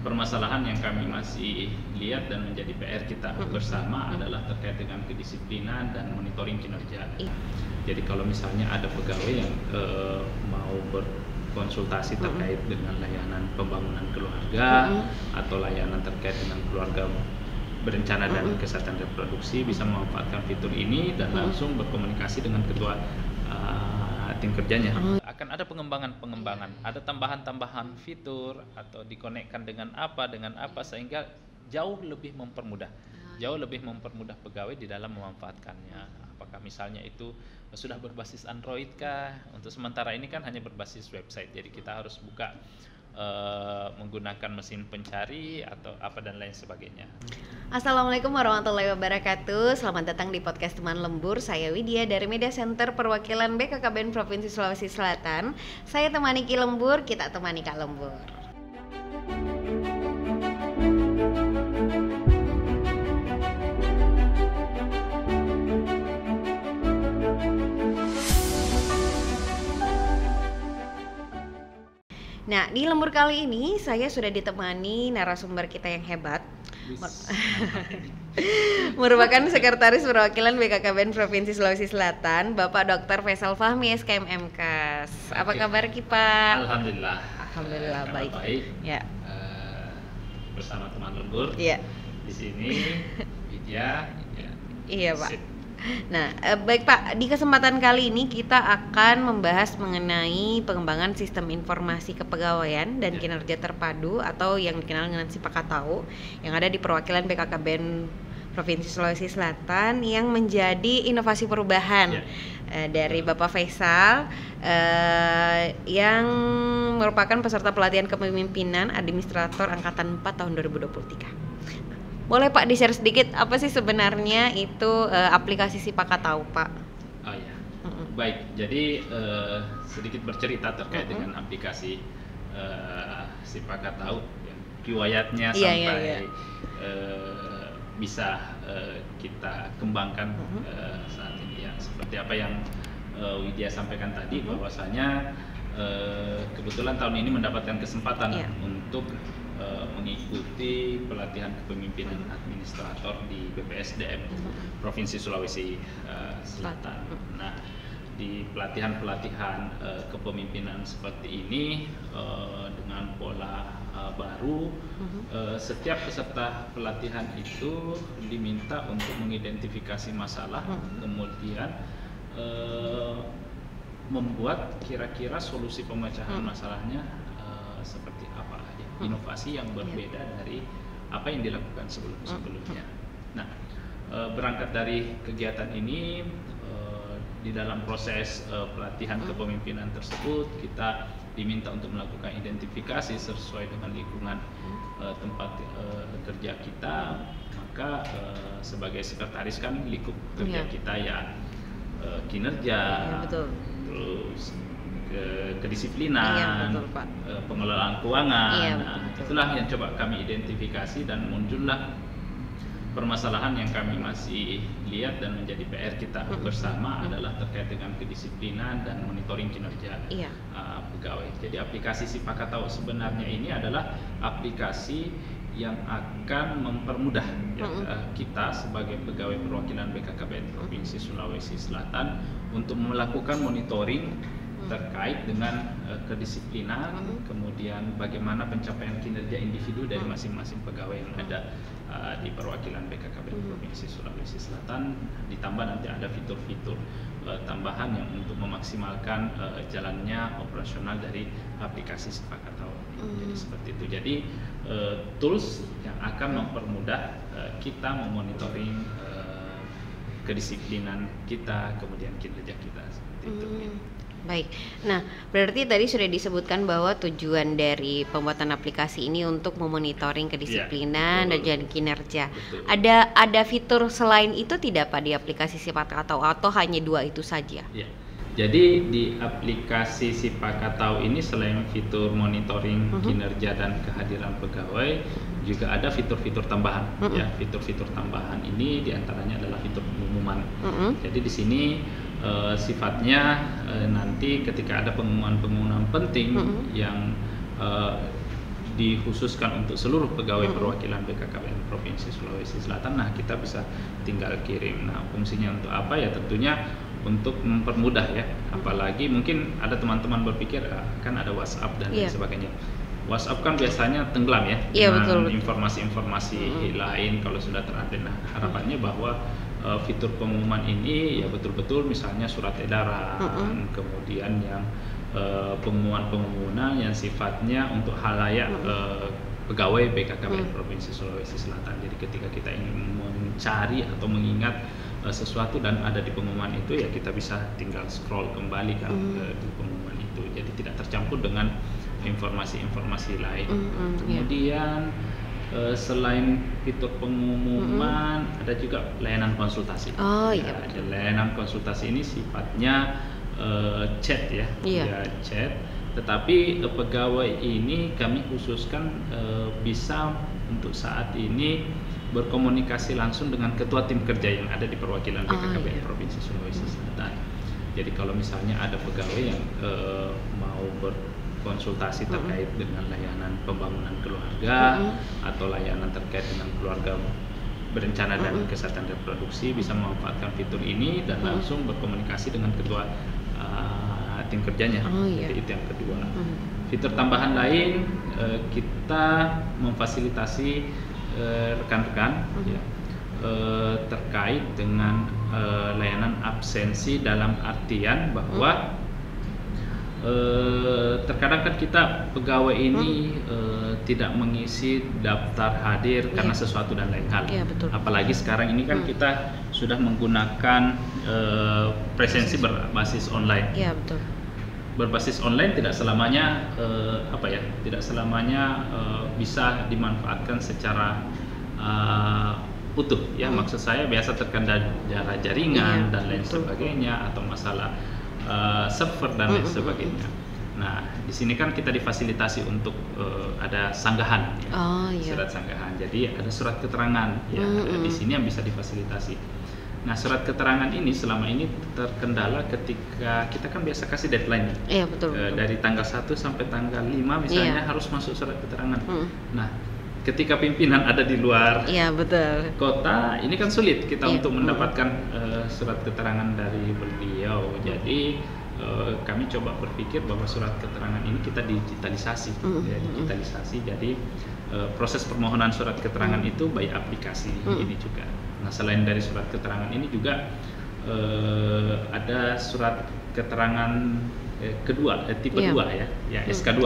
permasalahan yang kami masih lihat dan menjadi PR kita bersama adalah terkait dengan kedisiplinan dan monitoring kinerja. Jadi kalau misalnya ada pegawai yang mau berkonsultasi terkait dengan layanan pembangunan keluarga atau layanan terkait dengan keluarga berencana dan kesehatan reproduksi, bisa memanfaatkan fitur ini dan langsung berkomunikasi dengan ketua tim kerjanya. Akan ada pengembangan, ada tambahan-tambahan fitur atau dikonekkan dengan apa sehingga jauh lebih mempermudah pegawai di dalam memanfaatkannya. Apakah misalnya itu sudah berbasis Android kah? Untuk sementara ini kan hanya berbasis website, jadi kita harus buka menggunakan mesin pencari atau apa dan lain sebagainya. Assalamualaikum warahmatullahi wabarakatuh. Selamat datang di podcast Teman Lembur. Saya Widya dari Media Center Perwakilan BKKBN Provinsi Sulawesi Selatan. Saya temani Ki Lembur, kita temani Kak Lembur. Nah, di lembur kali ini saya sudah ditemani narasumber kita yang hebat. Merupakan Sekretaris Perwakilan BKKBN Provinsi Sulawesi Selatan, Bapak Dr. Faisal Fahmi, SKM MKes. Apa kabar Ki Pak? Alhamdulillah baik. Ya. Bersama teman lembur. Iya. Di sini Widya. Iya Pak. Nah, baik Pak, di kesempatan kali ini kita akan membahas mengenai pengembangan sistem informasi kepegawaian dan kinerja terpadu atau yang dikenal dengan Sipakatau yang ada di perwakilan BKKBN Provinsi Sulawesi Selatan yang menjadi inovasi perubahan dari Bapak Faisal yang merupakan peserta pelatihan kepemimpinan administrator Angkatan 4 tahun 2023. Boleh Pak di-share sedikit apa sih sebenarnya itu aplikasi Sipakatau Pak? Oh ya, baik. Jadi sedikit bercerita terkait dengan aplikasi Sipakatau, riwayatnya sampai bisa kita kembangkan saat ini ya. Seperti apa yang Widya sampaikan tadi, bahwasanya kebetulan tahun ini mendapatkan kesempatan untuk mengikuti pelatihan kepemimpinan administrator di BPSDM Provinsi Sulawesi Selatan. Nah, di pelatihan-pelatihan kepemimpinan seperti ini dengan pola baru, setiap peserta pelatihan itu diminta untuk mengidentifikasi masalah, kemudian membuat kira-kira solusi pemecahan masalahnya seperti apa ya, inovasi yang berbeda dari apa yang dilakukan sebelumnya. Nah, berangkat dari kegiatan ini, di dalam proses pelatihan kepemimpinan tersebut kita diminta untuk melakukan identifikasi sesuai dengan lingkungan tempat kerja kita. Maka sebagai sekretaris kan lingkup kerja kita ya kinerja, terus kedisiplinan, pengelolaan keuangan. Nah, itulah yang coba kami identifikasi dan muncullah permasalahan yang kami masih lihat dan menjadi PR kita bersama adalah terkait dengan kedisiplinan dan monitoring kinerja pegawai. Jadi aplikasi Sipakatau sebenarnya ini adalah aplikasi yang akan mempermudah kita sebagai pegawai perwakilan BKKBN Provinsi Sulawesi Selatan untuk melakukan monitoring terkait dengan kedisiplinan, kemudian bagaimana pencapaian kinerja individu dari masing-masing pegawai yang ada di perwakilan BKKBN Provinsi Sulawesi Selatan, ditambah nanti ada fitur-fitur tambahan yang untuk memaksimalkan jalannya operasional dari aplikasi Sipakatau. Jadi seperti itu. Jadi tools yang akan mempermudah kita memonitoring kedisiplinan kita, kemudian kinerja kita seperti itu. Baik, nah berarti tadi sudah disebutkan bahwa tujuan dari pembuatan aplikasi ini untuk memonitoring kedisiplinan dan jalan kinerja. Ada fitur selain itu tidak Pak di aplikasi Sipakatau atau hanya dua itu saja? Ya. Jadi di aplikasi Sipakatau ini selain fitur monitoring kinerja dan kehadiran pegawai, juga ada fitur-fitur tambahan. Ya, fitur-fitur tambahan ini diantaranya adalah fitur pengumuman. Jadi di sini sifatnya nanti ketika ada pengumuman-pengumuman penting yang dikhususkan untuk seluruh pegawai perwakilan BKKBN Provinsi Sulawesi Selatan. Nah, kita bisa tinggal kirim. Nah, fungsinya untuk apa ya? Tentunya untuk mempermudah ya. Apalagi mungkin ada teman-teman berpikir kan ada WhatsApp dan lain sebagainya. WhatsApp kan biasanya tenggelam ya dengan informasi-informasi lain kalau sudah terupdate. Nah, harapannya bahwa fitur pengumuman ini ya betul-betul misalnya surat edaran, kemudian yang pengumuman yang sifatnya untuk halayak pegawai BKKBN Provinsi Sulawesi Selatan. Jadi ketika kita ingin mencari atau mengingat sesuatu dan ada di pengumuman itu, ya kita bisa tinggal scroll kembali kan di pengumuman itu. Jadi tidak tercampur dengan informasi-informasi lain. Kemudian selain fitur pengumuman, ada juga layanan konsultasi. Ada layanan konsultasi ini sifatnya chat ya, chat. Tetapi pegawai ini kami khususkan bisa untuk saat ini berkomunikasi langsung dengan ketua tim kerja yang ada di perwakilan BKKBN Provinsi Sulawesi Selatan. Jadi kalau misalnya ada pegawai yang mau berkonsultasi terkait dengan layanan pembangunan keluarga atau layanan terkait dengan keluarga berencana dan kesehatan reproduksi, bisa memanfaatkan fitur ini dan langsung berkomunikasi dengan ketua tim kerjanya. Jadi itu yang kedua. Fitur tambahan lain, kita memfasilitasi rekan-rekan terkait dengan layanan absensi, dalam artian bahwa terkadang kan kita pegawai ini tidak mengisi daftar hadir karena sesuatu dan lain hal. Apalagi sekarang ini kan kita sudah menggunakan presensi berbasis online. Berbasis online tidak selamanya tidak selamanya bisa dimanfaatkan secara utuh ya. Maksud saya biasa terkendala jaringan dan lain sebagainya, atau masalah server dan lain sebagainya. Nah, di sini kan kita difasilitasi untuk ada sanggahan ya. Surat sanggahan. Jadi ada surat keterangan ya, di sini yang bisa difasilitasi. Nah, surat keterangan ini selama ini terkendala ketika kita kan biasa kasih deadline nih. Dari tanggal 1 sampai tanggal 5 misalnya harus masuk surat keterangan. Nah, ketika pimpinan ada di luar kota, ini kan sulit kita untuk mendapatkan surat keterangan dari beliau. Jadi kami coba berpikir bahwa surat keterangan ini kita digitalisasi, digitalisasi. Jadi proses permohonan surat keterangan itu by aplikasi ini juga. Nah, selain dari surat keterangan ini juga ada surat keterangan kedua, tipe 2 ya SK2.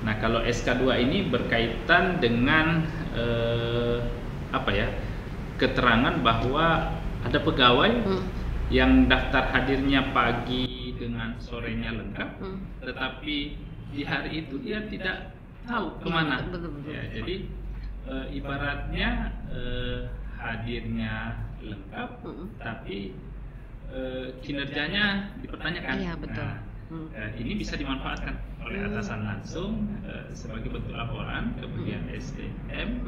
Nah, kalau SK2 ini berkaitan dengan keterangan bahwa ada pegawai yang daftar hadirnya pagi dengan sorenya lengkap, tetapi di hari itu dia tidak tahu kemana. Jadi ibaratnya hadirnya lengkap, tapi kinerjanya dipertanyakan. Ini bisa dimanfaatkan oleh atasan langsung sebagai bentuk laporan kemudian SDM,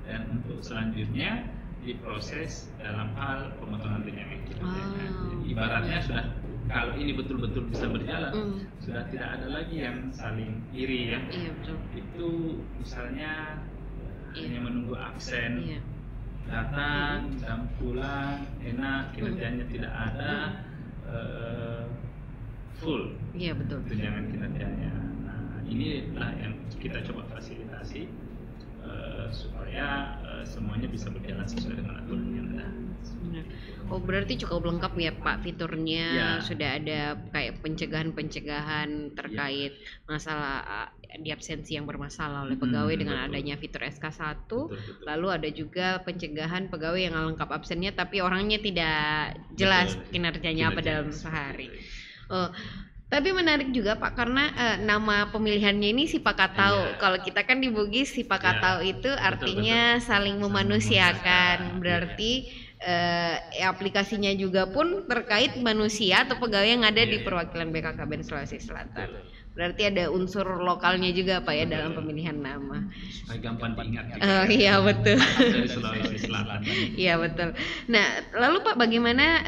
dan untuk selanjutnya diproses dalam hal pemotongan tunjangan kinerjanya. Ibaratnya sudah, kalau ini betul-betul bisa berjalan, sudah tidak ada lagi yang saling iri ya. Itu misalnya hanya menunggu absen, datang dan pulang enak, kinerjanya tidak ada, full tunjangan kinerjanya. Nah, inilah yang kita coba fasilitasi supaya semuanya bisa berjalan sesuai dengan aturan yang ada. Oh, berarti cukup lengkap ya Pak fiturnya. Sudah ada kayak pencegahan terkait masalah di absensi yang bermasalah oleh pegawai dengan adanya fitur SK1. Lalu ada juga pencegahan pegawai yang lengkap absennya tapi orangnya tidak jelas kinerjanya apa dalam sehari. Tapi menarik juga Pak, karena nama pemilihannya ini si Pakatau. Kalau kita kan di Bugis, si Pakatau itu artinya saling memanusiakan. Berarti aplikasinya juga pun terkait manusia atau pegawai yang ada di perwakilan BKKBN Sulawesi Selatan. Berarti ada unsur lokalnya juga Pak ya dalam pemilihan nama. Supaya gampang diingat. Oh iya betul. Dari Sulawesi Selatan. Iya betul. Nah, lalu Pak bagaimana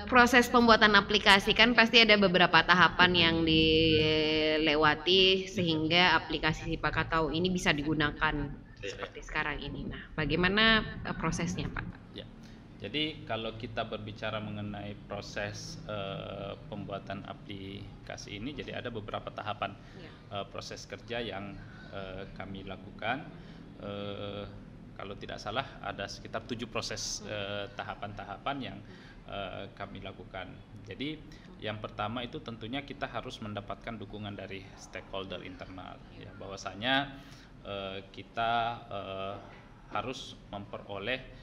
proses pembuatan aplikasi? Kan pasti ada beberapa tahapan yang dilewati sehingga aplikasi Sipakatau ini bisa digunakan seperti sekarang ini. Nah, bagaimana prosesnya Pak? Ya. Jadi kalau kita berbicara mengenai proses pembuatan aplikasi ini, jadi ada beberapa tahapan proses kerja yang kami lakukan. Kalau tidak salah ada sekitar 7 proses tahapan-tahapan yang kami lakukan. Jadi yang pertama itu tentunya kita harus mendapatkan dukungan dari stakeholder internal. Ya, bahwasanya kita harus memperoleh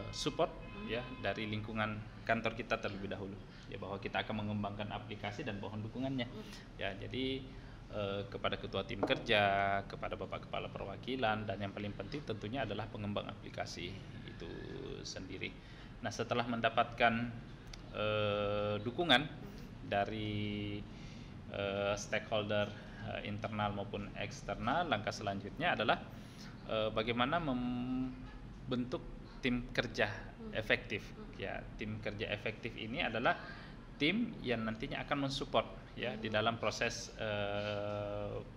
support ya dari lingkungan kantor kita terlebih dahulu, ya bahwa kita akan mengembangkan aplikasi dan mohon dukungannya. Ya, jadi kepada ketua tim kerja, kepada Bapak Kepala Perwakilan, dan yang paling penting tentunya adalah pengembang aplikasi itu sendiri. Nah, setelah mendapatkan dukungan dari stakeholder internal maupun eksternal, langkah selanjutnya adalah bagaimana membentuk tim kerja efektif. Ya, tim kerja efektif ini adalah tim yang nantinya akan mensupport ya di dalam proses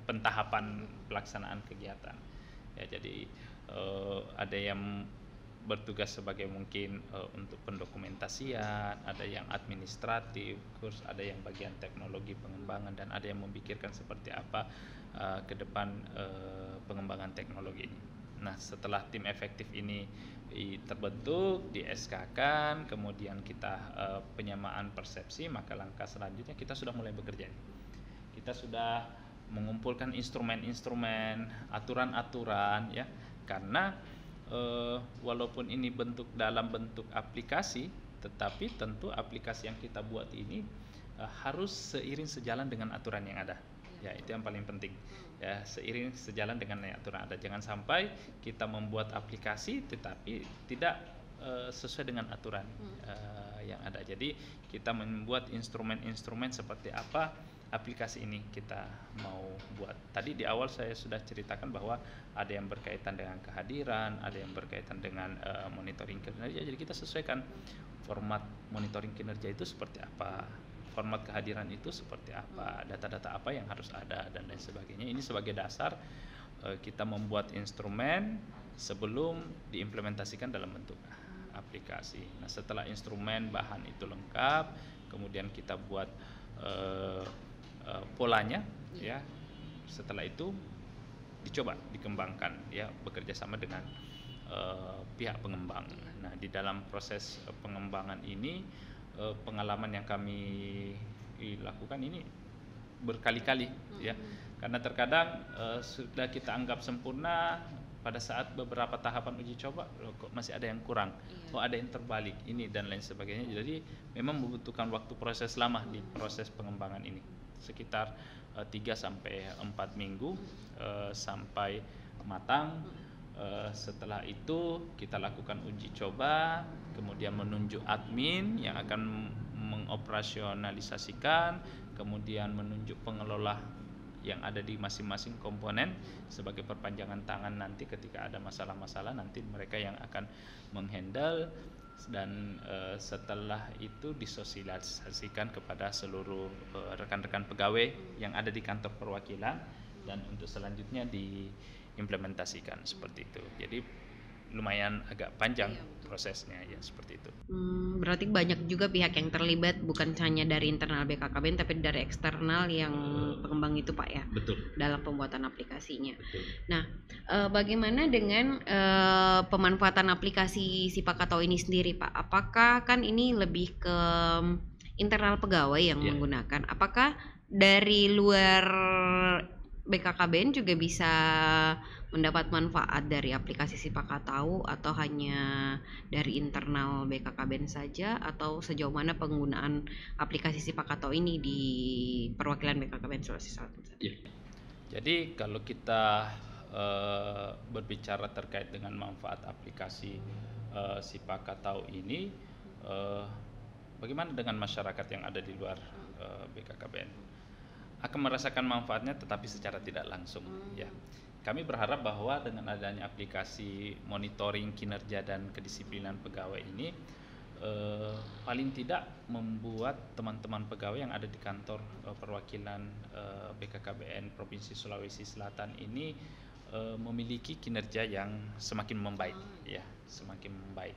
pentahapan pelaksanaan kegiatan. Ya, jadi ada yang bertugas sebagai mungkin untuk pendokumentasian, ada yang administratif, terus ada yang bagian teknologi pengembangan, dan ada yang memikirkan seperti apa ke depan pengembangan teknologi ini. Nah, setelah tim efektif ini terbentuk, di SK-kan, kemudian kita penyamaan persepsi, maka langkah selanjutnya kita sudah mulai bekerja. Kita sudah mengumpulkan instrumen-instrumen, aturan-aturan ya, karena walaupun ini dalam bentuk aplikasi, tetapi tentu aplikasi yang kita buat ini harus seiring sejalan dengan aturan yang ada. Ya, itu yang paling penting. Ya, seiring sejalan dengan aturan ada. Jangan sampai kita membuat aplikasi tetapi tidak sesuai dengan aturan yang ada. Jadi kita membuat instrumen-instrumen seperti apa aplikasi ini kita mau buat. Tadi di awal saya sudah ceritakan bahwa ada yang berkaitan dengan kehadiran, ada yang berkaitan dengan monitoring kinerja. Jadi kita sesuaikan format monitoring kinerja itu seperti apa, format kehadiran itu seperti apa, data-data apa yang harus ada, dan lain sebagainya. Ini sebagai dasar kita membuat instrumen sebelum diimplementasikan dalam bentuk aplikasi. Nah, setelah instrumen bahan itu lengkap, kemudian kita buat polanya ya. Setelah itu dicoba dikembangkan ya, bekerja sama dengan pihak pengembang. Nah, di dalam proses pengembangan ini pengalaman yang kami lakukan ini berkali-kali ya, karena terkadang sudah kita anggap sempurna, pada saat beberapa tahapan uji coba kok masih ada yang kurang, ada yang terbalik ini dan lain sebagainya. Jadi memang membutuhkan waktu proses lama di proses pengembangan ini, sekitar 3-4 minggu sampai matang. Setelah itu kita lakukan uji coba, kemudian menunjuk admin yang akan mengoperasionalisasikan, kemudian menunjuk pengelola yang ada di masing-masing komponen sebagai perpanjangan tangan nanti ketika ada masalah-masalah, nanti mereka yang akan menghandle, dan setelah itu disosialisasikan kepada seluruh rekan-rekan pegawai yang ada di kantor perwakilan, dan untuk selanjutnya diimplementasikan seperti itu. Jadi lumayan agak panjang prosesnya ya, seperti itu. Berarti banyak juga pihak yang terlibat, bukan hanya dari internal BKKBN tapi dari eksternal yang pengembang itu Pak ya. Betul. Dalam pembuatan aplikasinya. Betul. Nah, bagaimana dengan pemanfaatan aplikasi Sipakatau ini sendiri Pak? Apakah kan ini lebih ke internal pegawai yang menggunakan? Apakah dari luar BKKBN juga bisa mendapat manfaat dari aplikasi Sipakatau, atau hanya dari internal BKKBN saja, atau sejauh mana penggunaan aplikasi Sipakatau ini di perwakilan BKKBN Sulawesi Selatan? Ya. Jadi kalau kita berbicara terkait dengan manfaat aplikasi Sipakatau ini, bagaimana dengan masyarakat yang ada di luar BKKBN? akan merasakan manfaatnya tetapi secara tidak langsung ya. Kami berharap bahwa dengan adanya aplikasi monitoring kinerja dan kedisiplinan pegawai ini paling tidak membuat teman-teman pegawai yang ada di kantor perwakilan BKKBN Provinsi Sulawesi Selatan ini memiliki kinerja yang semakin membaik ya, semakin membaik.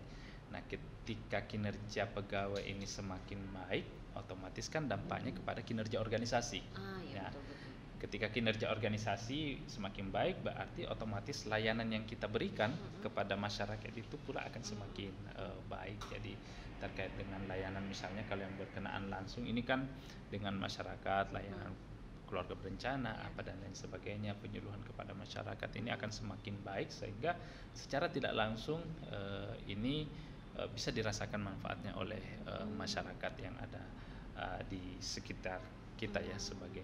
Nah, ketika kinerja pegawai ini semakin baik, otomatis kan dampaknya kepada kinerja organisasi. Ya, betul. Ketika kinerja organisasi semakin baik, berarti otomatis layanan yang kita berikan kepada masyarakat itu pula akan semakin baik. Jadi terkait dengan layanan, misalnya kalau yang berkenaan langsung ini kan dengan masyarakat, layanan keluarga berencana apa dan lain sebagainya, penyuluhan kepada masyarakat ini akan semakin baik, sehingga secara tidak langsung ini bisa dirasakan manfaatnya oleh masyarakat yang ada di sekitar kita ya sebagai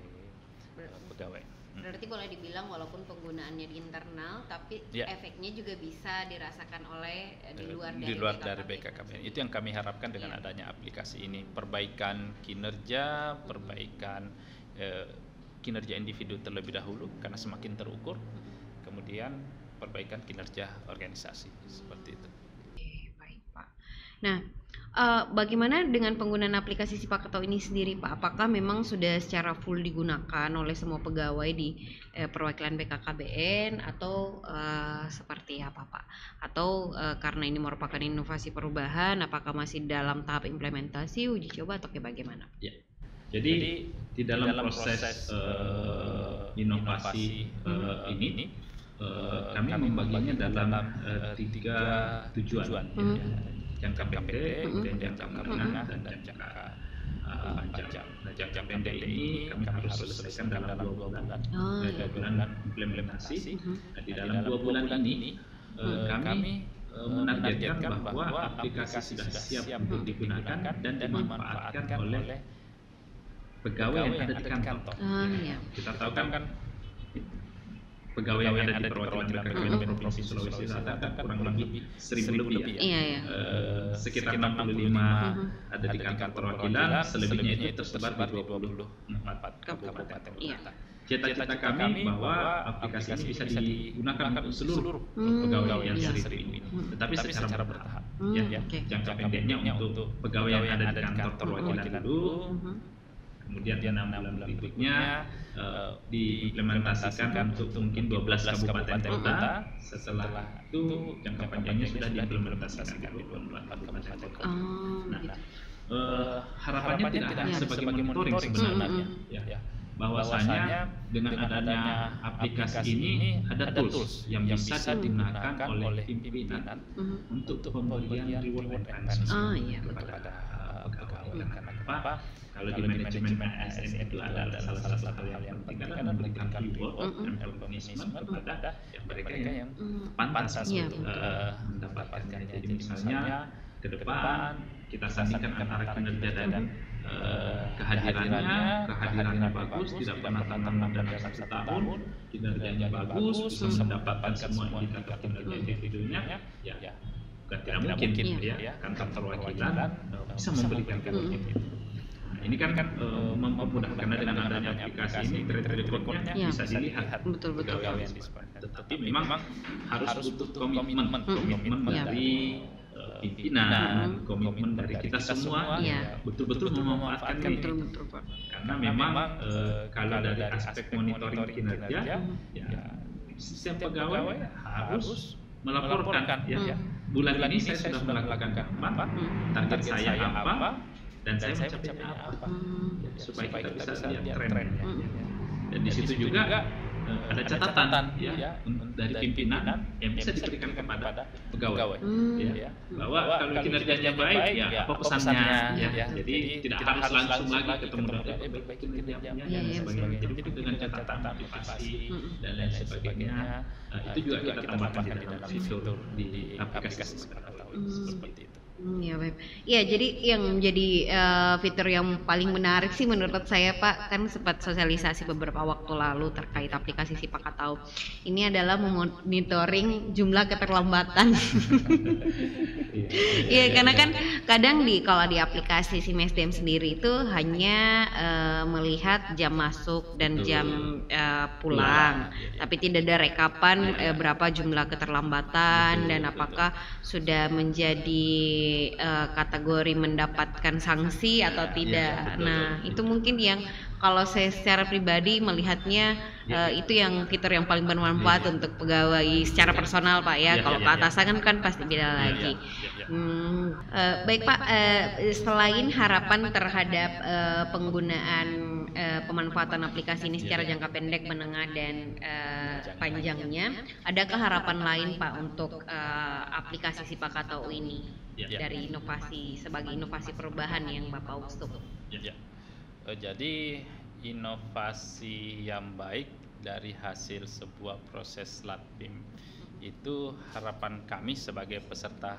pegawai. Berarti boleh dibilang walaupun penggunaannya di internal, tapi efeknya juga bisa dirasakan oleh di luar dari BKKBN. Itu yang kami harapkan dengan adanya aplikasi ini, perbaikan kinerja, perbaikan kinerja individu terlebih dahulu karena semakin terukur, kemudian perbaikan kinerja organisasi seperti itu. Baik Pak. Nah, bagaimana dengan penggunaan aplikasi Sipakato ini sendiri Pak? Apakah memang sudah secara full digunakan oleh semua pegawai di perwakilan BKKBN atau seperti apa Pak? Atau karena ini merupakan inovasi perubahan, apakah masih dalam tahap implementasi, uji coba atau bagaimana? Ya. Jadi di dalam proses inovasi ini kami membaginya dalam 3 tujuan. Jangka pendek, kemudian jangka menengah, dan jangka panjang. Nah, jangka pendek ini kami harus selesaikan dalam 2 bulan. 2 bulan implementasi. Nah, di dalam 2 bulan ini kami menargetkan bahwa aplikasi sudah siap untuk digunakan dan dimanfaatkan oleh pegawai yang ada di kantor. Kita tahu kan pegawai yang ada di perwakilan BKKBN Provinsi Sulawesi Selatan kan kurang lebih 1.000 lebih ya. Sekitar 65 ada di kantor perwakilan, selebihnya itu tersebar di 24 kabupaten kota. Cita-cita kami bahwa aplikasi ini bisa digunakan untuk seluruh pegawai yang 1.000 ini, tetapi secara bertahap. Jangka pendeknya untuk pegawai yang ada di kantor perwakilan dulu, kemudian 6 bulan berikutnya diimplementasikan untuk mungkin 12 kabupaten kota. Setelah itu jangka panjangnya sudah diimplementasikan di 24 kabupaten kota. Harapannya tidak hanya sebagai monitoring sebenarnya, bahwasanya dengan adanya aplikasi ini ada tools yang bisa digunakan oleh pimpinan untuk pemberian reward and punishment kepada pegawai. Karena kenapa? Kalau di manajemen ASN itu ada salah satu hal yang penting adalah memberikan reward and punishment kepada mereka yang pantas untuk mendapatkannya. Jadi misalnya ke depan kita sandingkan antara kinerja dan kehadirannya bagus, tidak pernah tantangan dalam 1 tahun, kinerjanya bagus, bisa mendapatkan semua indikator kinerja individunya, bukan tidak mungkin ya kantor perwakilan bisa memberikan itu. Nah, ini kan mempermudah karena dengan adanya aplikasi ini track recordnya bisa dilihat pegawai yang disepakati. Tetapi memang harus butuh komitmen dari pimpinan, komitmen dari kita semua, betul-betul memanfaatkan ini. Karena memang kalau dari aspek monitoring kinerja, setiap pegawai harus melaporkan bulan ini saya sudah melakukan apa, target saya apa, dan saya mencapai apa, supaya kita bisa lihat trennya. Dan di situ juga ada catatan dari pimpinan yang bisa diberikan kepada pegawai, bahwa kalau kinerjanya baik apa pesannya, jadi tidak harus langsung lagi ketemu dengan kinerjanya dan sebagainya. Jadi dengan catatan aplikasi dan lain sebagainya, itu juga kita tambahkan di dalam fitur di aplikasi seperti itu. Iya, baik. Iya, jadi yang menjadi fitur yang paling menarik sih menurut saya Pak, kan sempat sosialisasi beberapa waktu lalu terkait aplikasi Sipak Tahu. Ini adalah memonitoring jumlah keterlambatan. Iya, Iya, iya, karena iya. kan kadang kalau di aplikasi SIM sendiri itu hanya melihat jam masuk dan Betul. jam pulang, Pulang, iya, iya. tapi tidak ada rekapan Iya. berapa jumlah keterlambatan Betul, dan betul. apakah sudah menjadi kategori mendapatkan sanksi atau Iya, tidak. iya, betul. Nah, itu mungkin yang kalau saya secara pribadi melihatnya itu yang fitur yang paling bermanfaat Iya. untuk pegawai secara personal Pak ya. Iya, Kalau iya, ke iya. atasan kan pasti beda Iya, lagi. iya, iya. Baik Pak, selain harapan terhadap penggunaan pemanfaatan aplikasi ini secara jangka pendek, menengah dan panjangnya, adakah harapan lain Pak untuk aplikasi Sipak Tahu ini Iya. dari inovasi sebagai inovasi perubahan yang Bapak usut? Ya. Jadi inovasi yang baik dari hasil sebuah proses LATBIM itu harapan kami sebagai peserta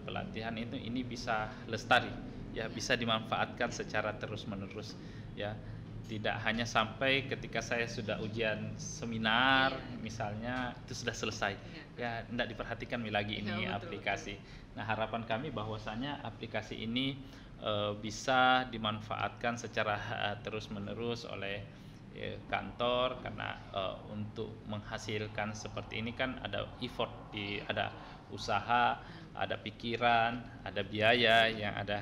pelatihan itu ini bisa lestari, ya, bisa dimanfaatkan secara terus-menerus, ya. Tidak hanya sampai ketika saya sudah ujian seminar misalnya itu sudah selesai, ya, tidak diperhatikan lagi ini aplikasi. Nah, harapan kami bahwasanya aplikasi ini bisa dimanfaatkan secara terus-menerus oleh kantor, karena untuk menghasilkan seperti ini kan ada effort, ada usaha, ada pikiran, ada biaya yang ada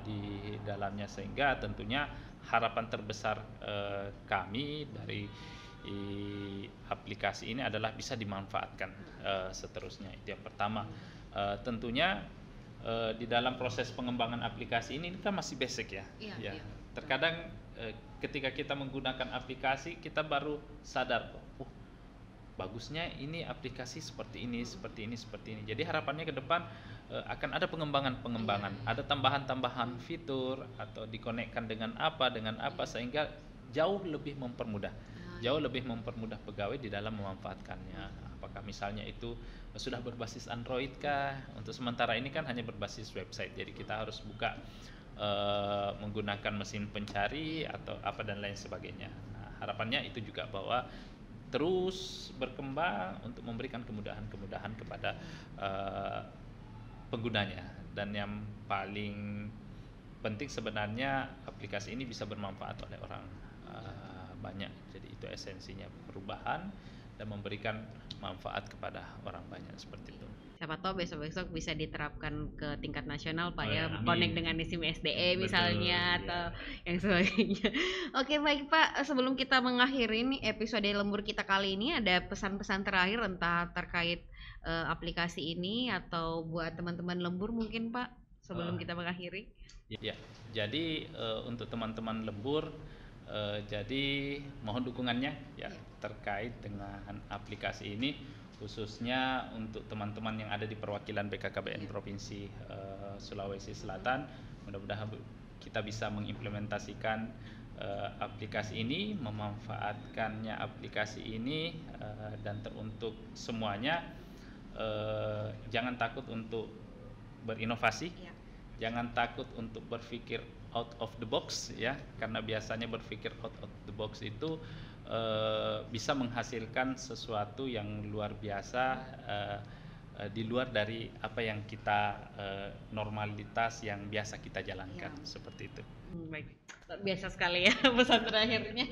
di dalamnya, sehingga tentunya harapan terbesar kami dari aplikasi ini adalah bisa dimanfaatkan seterusnya. Itu yang pertama. Tentunya di dalam proses pengembangan aplikasi ini kan masih basic, ya. Iya. Terkadang ketika kita menggunakan aplikasi kita baru sadar, oh, bagusnya ini aplikasi seperti ini. Jadi harapannya ke depan akan ada pengembangan, ada tambahan-tambahan fitur atau dikonekkan dengan apa sehingga jauh lebih mempermudah pegawai di dalam memanfaatkannya. Apakah misalnya itu sudah berbasis Android kah? Untuk sementara ini kan hanya berbasis website, jadi kita harus buka menggunakan mesin pencari atau apa dan lain sebagainya. Nah, harapannya itu juga bahwa terus berkembang untuk memberikan kemudahan-kemudahan kepada penggunanya, dan yang paling penting sebenarnya aplikasi ini bisa bermanfaat oleh orang banyak. Jadi itu esensinya, perubahan dan memberikan manfaat kepada orang banyak, seperti itu. Siapa tahu besok-besok bisa diterapkan ke tingkat nasional Pak ya, Amin. connect dengan SIM SDE misalnya. Betul, atau ya. yang sebagainya. Oke baik Pak, sebelum kita mengakhiri nih episode lembur kita kali ini, ada pesan-pesan terakhir entah terkait aplikasi ini atau buat teman-teman lembur mungkin Pak sebelum kita mengakhiri? Ya, jadi untuk teman-teman lembur, jadi mohon dukungannya, ya, terkait dengan aplikasi ini, khususnya untuk teman-teman yang ada di perwakilan BKKBN Provinsi Sulawesi Selatan. Mudah-mudahan kita bisa mengimplementasikan aplikasi ini, memanfaatkannya aplikasi ini, dan teruntuk semuanya. Jangan takut untuk berinovasi, jangan takut untuk berpikir out of the box, ya, karena biasanya berpikir out of the box itu bisa menghasilkan sesuatu yang luar biasa, di luar dari apa yang kita normalitas yang biasa kita jalankan, seperti itu. Baik, biasa sekali ya pesan terakhirnya.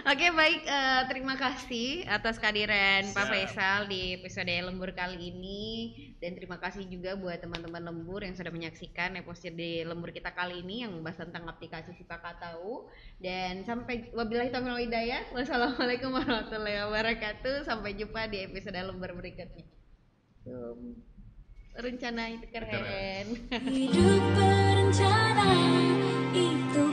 Oke baik, terima kasih atas kehadiran Pak Faisal di episode lembur kali ini, dan terima kasih juga buat teman-teman lembur yang sudah menyaksikan episode lembur kita kali ini yang membahas tentang aplikasi Sipak Tahu. Dan sampai wabillahi taufiq wal hidayah. Wassalamualaikum warahmatullahi wabarakatuh. Sampai jumpa di episode lembur berikutnya. Rencana itu keren. Hidup berencana itu